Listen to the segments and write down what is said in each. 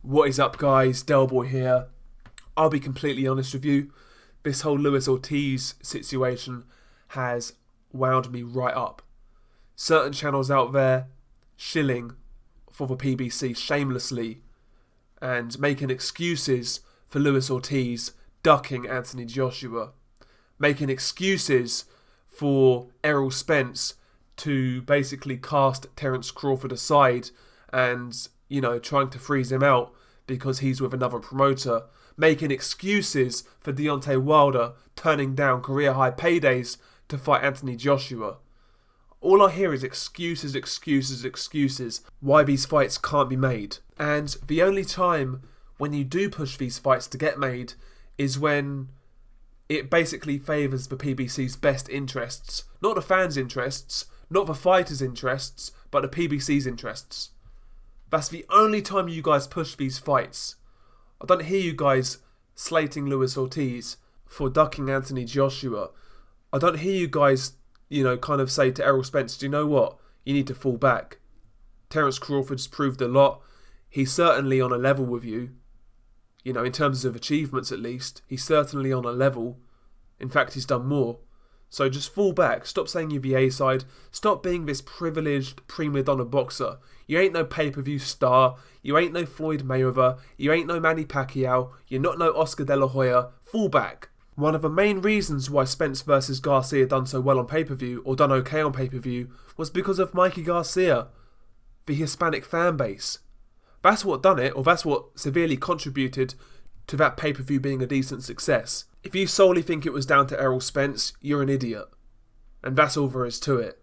What is up, guys? Delboy here. I'll be completely honest with you. This whole Luis Ortiz situation has wound me right up. Certain channels out there shilling for the PBC shamelessly and making excuses for Luis Ortiz ducking Anthony Joshua. Making excuses for Errol Spence to basically cast Terence Crawford aside and, trying to freeze him out because he's with another promoter. Making excuses for Deontay Wilder turning down career-high paydays to fight Anthony Joshua. All I hear is excuses, why these fights can't be made. And the only time when you do push these fights to get made is when it basically favours the PBC's best interests. Not the fans' interests, not the fighters' interests, but the PBC's interests. That's the only time you guys push these fights. I don't hear you guys slating Luis Ortiz for ducking Anthony Joshua. I don't hear you guys, kind of say to Errol Spence, do you know what? You need to fall back. Terence Crawford's proved a lot. He's certainly on a level with you. In terms of achievements at least. He's certainly on a level. In fact, he's done more. So just fall back. Stop saying you're the A-side. Stop being this privileged prima donna boxer. You ain't no pay-per-view star. You ain't no Floyd Mayweather. You ain't no Manny Pacquiao. You're not no Oscar De La Hoya. Fall back. One of the main reasons why Spence versus Garcia done so well on pay-per-view, or done okay on pay-per-view, was because of Mikey Garcia, the Hispanic fan base. That's what done it, or that's what severely contributed to that pay-per-view being a decent success. If you solely think it was down to Errol Spence, you're an idiot. And that's all there is to it.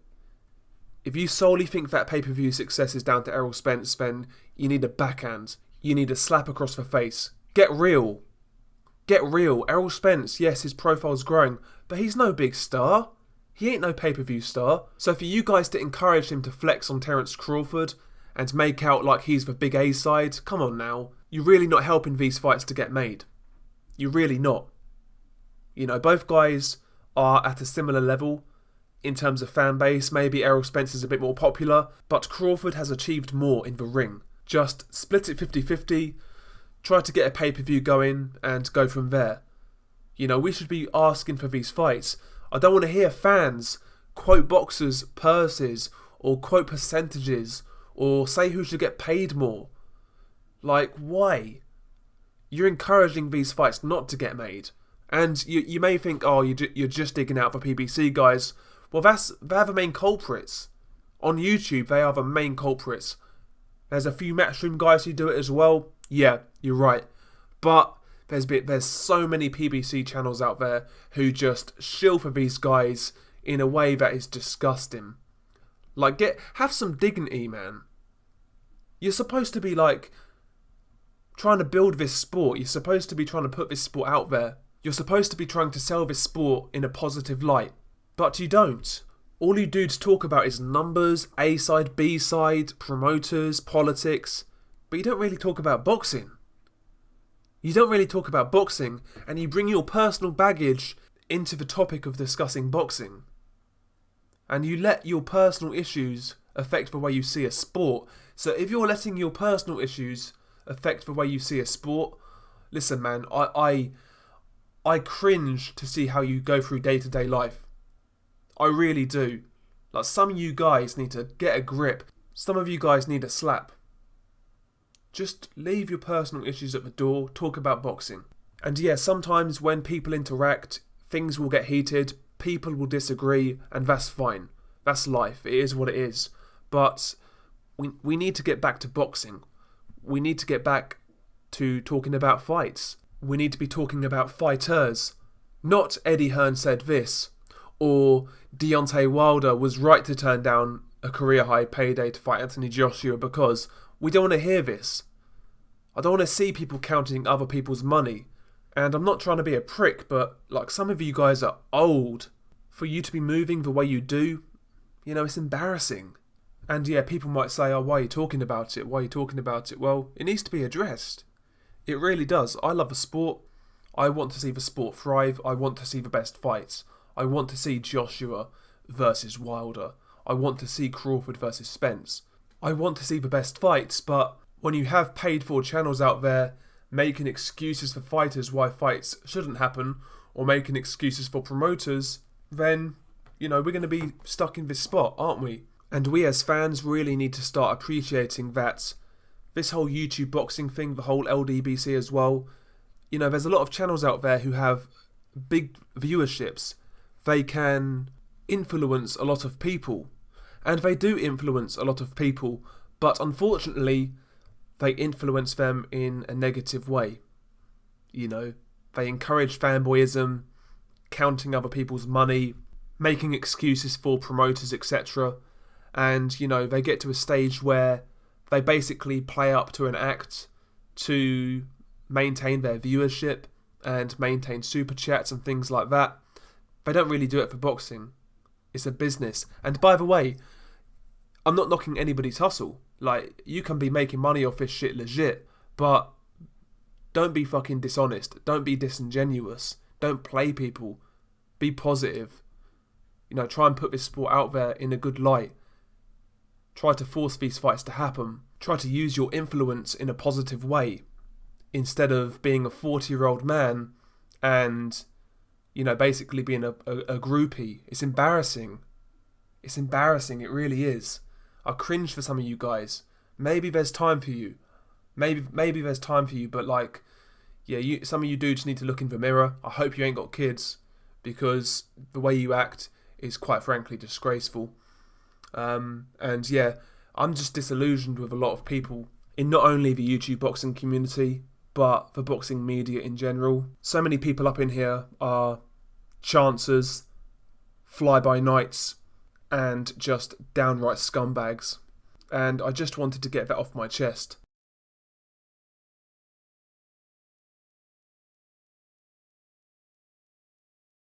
If you solely think that pay-per-view success is down to Errol Spence, then you need a backhand. You need a slap across the face. Get real. Get real. Errol Spence, yes, his profile's growing, but he's no big star. He ain't no pay-per-view star. So for you guys to encourage him to flex on Terence Crawford and make out like he's the big A side, come on now. You're really not helping these fights to get made. You're really not. Both guys are at a similar level in terms of fan base. Maybe Errol Spence is a bit more popular, but Crawford has achieved more in the ring. Just split it 50-50, try to get a pay-per-view going and go from there. We should be asking for these fights. I don't want to hear fans quote boxers' purses or quote percentages or say who should get paid more. Like, why? You're encouraging these fights not to get made. And you may think, you're just digging out for PBC guys. Well, they're the main culprits. On YouTube, they are the main culprits. There's a few Matchroom guys who do it as well. Yeah, you're right. But there's so many PBC channels out there who just shill for these guys in a way that is disgusting. Like, have some dignity, man. You're supposed to be trying to build this sport. You're supposed to be trying to put this sport out there. You're supposed to be trying to sell this sport in a positive light. But you don't. All you dudes talk about is numbers, A-side, B-side, promoters, politics. But you don't really talk about boxing. You don't really talk about boxing, and you bring your personal baggage into the topic of discussing boxing. And you let your personal issues affect the way you see a sport. So if you're letting your personal issues affect the way you see a sport, listen, man, I cringe to see how you go through day-to-day life. I really do. Some of you guys need to get a grip. Some of you guys need a slap. Just leave your personal issues at the door, talk about boxing. And yeah, sometimes when people interact, things will get heated, people will disagree, and that's fine. That's life, it is what it is. But we need to get back to boxing. We need to get back to talking about fights. We need to be talking about fighters. Not Eddie Hearn said this, or Deontay Wilder was right to turn down a career-high payday to fight Anthony Joshua, because we don't want to hear this. I don't want to see people counting other people's money. And I'm not trying to be a prick, but some of you guys are old. For you to be moving the way you do, it's embarrassing. And yeah, people might say, why are you talking about it? Why are you talking about it? Well, it needs to be addressed. It really does. I love the sport. I want to see the sport thrive. I want to see the best fights. I want to see Joshua versus Wilder. I want to see Crawford versus Spence. I want to see the best fights, but when you have paid for channels out there making excuses for fighters why fights shouldn't happen, or making excuses for promoters, then, we're going to be stuck in this spot, aren't we? And we as fans really need to start appreciating that this whole YouTube boxing thing, the whole LDBC as well, there's a lot of channels out there who have big viewerships. They can influence a lot of people. And they do influence a lot of people, but unfortunately, they influence them in a negative way. They encourage fanboyism, counting other people's money, making excuses for promoters, etc. And, they get to a stage where they basically play up to an act to maintain their viewership and maintain super chats and things like that. They don't really do it for boxing. It's a business. And by the way, I'm not knocking anybody's hustle. Like, you can be making money off this shit legit, but don't be fucking dishonest. Don't be disingenuous. Don't play people. Be positive. Try and put this sport out there in a good light. Try to force these fights to happen. Try to use your influence in a positive way, instead of being a 40-year-old man and, basically being a groupie. It's embarrassing. It's embarrassing, it really is. I cringe for some of you guys. Maybe there's time for you. Maybe there's time for you, but some of you dudes need to look in the mirror. I hope you ain't got kids, because the way you act is quite frankly disgraceful. I'm just disillusioned with a lot of people in not only the YouTube boxing community, but the boxing media in general. So many people up in here are chancers, fly-by-nights, and just downright scumbags. And I just wanted to get that off my chest.